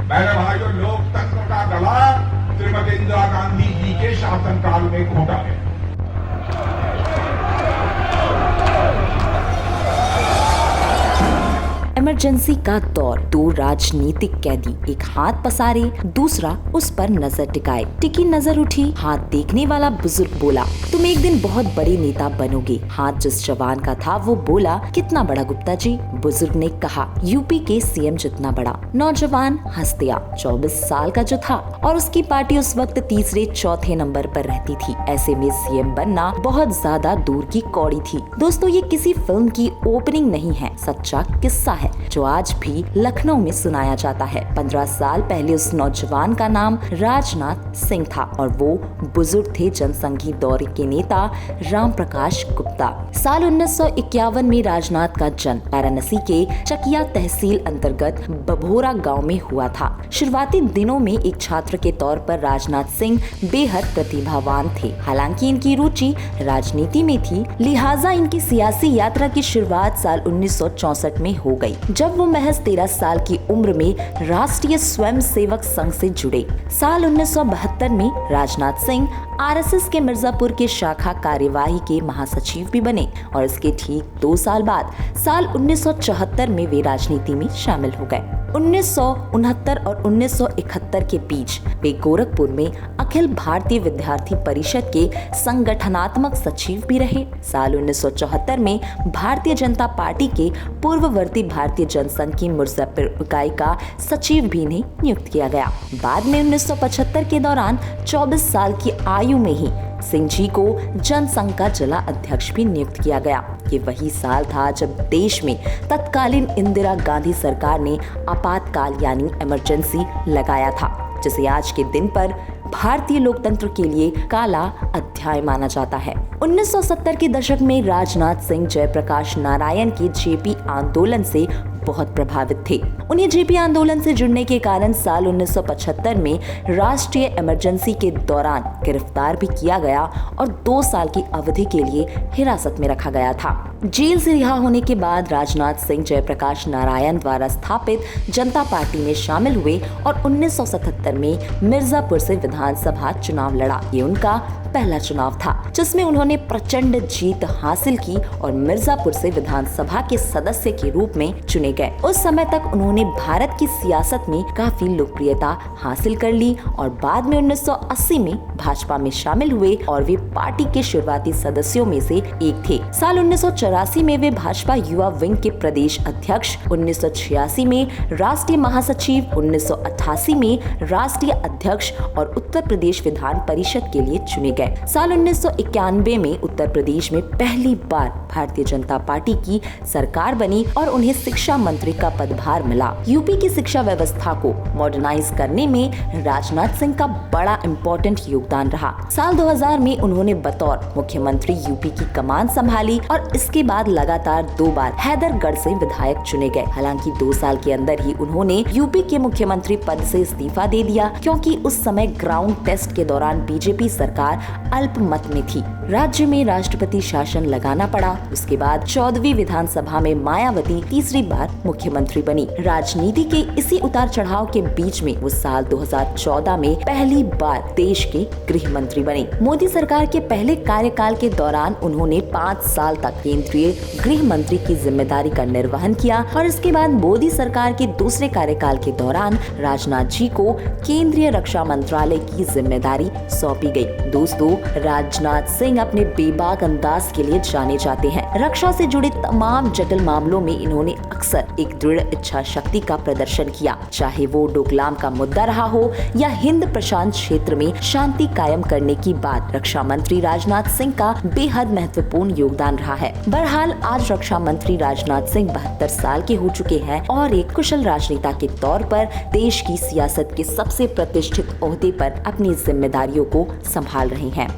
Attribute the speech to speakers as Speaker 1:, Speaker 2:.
Speaker 1: मेरे भाइयों, लोकतंत्र का गला श्रीमती इंदिरा गांधी जी के शासनकाल में घोटा है।
Speaker 2: इमरजेंसी का दौर, दो राजनीतिक कैदी, एक हाथ पसारे, दूसरा उस पर नजर टिकाए। टिकी नजर उठी, हाथ देखने वाला बुजुर्ग बोला, तुम एक दिन बहुत बड़े नेता बनोगे। हाथ जिस जवान का था वो बोला, कितना बड़ा गुप्ता जी? बुजुर्ग ने कहा, यूपी के सीएम जितना बड़ा। नौजवान हंस दिया, 24 साल का जो था, और उसकी पार्टी उस वक्त तीसरे चौथे नंबर पर रहती थी। ऐसे में सीएम बनना बहुत ज्यादा दूर की कौड़ी थी। दोस्तों, ये किसी फिल्म की ओपनिंग नहीं है, सच्चा किस्सा है जो आज भी लखनऊ में सुनाया जाता है। 15 साल पहले उस नौजवान का नाम राजनाथ सिंह था और वो बुजुर्ग थे जनसंघी दौर के नेता राम प्रकाश गुप्ता। साल 1951 में राजनाथ का जन्म वाराणसी के चकिया तहसील अंतर्गत बभोरा गांव में हुआ था। शुरुआती दिनों में एक छात्र के तौर पर राजनाथ सिंह बेहद प्रतिभावान थे। हालांकि इनकी रुचि राजनीति में थी, लिहाजा इनकी सियासी यात्रा की शुरुआत साल 1964 में हो गई, जब वो महज 13 साल की उम्र में राष्ट्रीय स्वयंसेवक संघ से जुड़े। साल 1972 में राजनाथ सिंह आरएसएस के मिर्जापुर के शाखा कार्यवाही के महासचिव भी बने और इसके ठीक 2 साल बाद साल 1974 में वे राजनीति में शामिल हो गए। 1969 और 1971 के बीच वे गोरखपुर में अखिल भारतीय विद्यार्थी परिषद के संगठनात्मक सचिव भी रहे। साल 1974 में भारतीय जनता पार्टी के पूर्ववर्ती भारतीय जनसंघ की मिर्जापुर इकाई का सचिव भी इन्हें नियुक्त किया गया। बाद में 1975 के दौरान 24 साल की आयु में ही सिंह जी को जनसंघ का जिला अध्यक्ष भी नियुक्त किया गया। ये वही साल था जब देश में तत्कालीन इंदिरा गांधी सरकार ने आपातकाल यानी इमरजेंसी लगाया था, जिसे आज के दिन पर भारतीय लोकतंत्र के लिए काला अध्याय माना जाता है। 1970 के दशक में राजनाथ सिंह जयप्रकाश नारायण के जेपी आंदोलन से बहुत प्रभावित थे। उन्हें जेपी आंदोलन से जुड़ने के कारण साल 1975 में राष्ट्रीय इमरजेंसी के दौरान गिरफ्तार भी किया गया और 2 साल की अवधि के लिए हिरासत में रखा गया था। जेल से रिहा होने के बाद राजनाथ सिंह जयप्रकाश नारायण द्वारा स्थापित जनता पार्टी में शामिल हुए और 1977 में मिर्जापुर से विधानसभा चुनाव लड़ा। ये उनका पहला चुनाव था जिसमें उन्होंने प्रचंड जीत हासिल की और मिर्जापुर से विधानसभा के सदस्य के रूप में चुने गए। उस समय तक उन्होंने भारत की सियासत में काफी लोकप्रियता हासिल कर ली और बाद में 1980 में भाजपा में शामिल हुए और वे पार्टी के शुरुआती सदस्यों में से एक थे। साल 1984 में वे भाजपा युवा विंग के प्रदेश अध्यक्ष, 1986 में राष्ट्रीय महासचिव, 1988 में राष्ट्रीय अध्यक्ष और उत्तर प्रदेश विधान परिषद के लिए चुने गए। साल 1991 में उत्तर प्रदेश में पहली बार भारतीय जनता पार्टी की सरकार बनी और उन्हें शिक्षा मंत्री का पदभार मिला। यूपी की शिक्षा व्यवस्था को मॉडर्नाइज करने में राजनाथ सिंह का बड़ा इम्पोर्टेंट योगदान रहा। साल 2000 में उन्होंने बतौर मुख्यमंत्री यूपी की कमान संभाली और इसके बाद लगातार 2 बार हैदरगढ़ से विधायक चुने गए। हालांकि 2 साल के अंदर ही उन्होंने यूपी के मुख्यमंत्री पद से इस्तीफा दे दिया क्योंकि उस समय ग्राउंड टेस्ट के दौरान बीजेपी सरकार अल्पमत में थी। राज्य में राष्ट्रपति शासन लगाना पड़ा। उसके बाद 14वीं विधानसभा में मायावती तीसरी बार मुख्यमंत्री बनी। राजनीति के इसी उतार चढ़ाव के बीच में वो साल 2014 में पहली बार देश के गृह मंत्री बने। मोदी सरकार के पहले कार्यकाल के दौरान उन्होंने 5 साल तक केंद्रीय गृह मंत्री की जिम्मेदारी का निर्वहन किया और इसके बाद मोदी सरकार के दूसरे कार्यकाल के दौरान राजनाथ जी को केंद्रीय रक्षा मंत्रालय की जिम्मेदारी सौंपी गई। दोस्तों, राजनाथ सिंह अपने बेबाक अंदाज के लिए जाने जाते हैं। रक्षा से जुड़े तमाम जटिल मामलों में इन्होंने अक्सर एक दृढ़ इच्छा शक्ति का प्रदर्शन किया, चाहे वो डोकलाम का मुद्दा रहा हो या हिंद प्रशांत क्षेत्र में शांति कायम करने की बात। रक्षा मंत्री राजनाथ सिंह का बेहद महत्वपूर्ण योगदान रहा है। बहरहाल आज रक्षा मंत्री राजनाथ सिंह 72 साल के हो चुके हैं और एक कुशल राजनेता के तौर पर देश की सियासत के सबसे प्रतिष्ठित ओहदे पर अपनी जिम्मेदारियों को संभाल रहे हैं।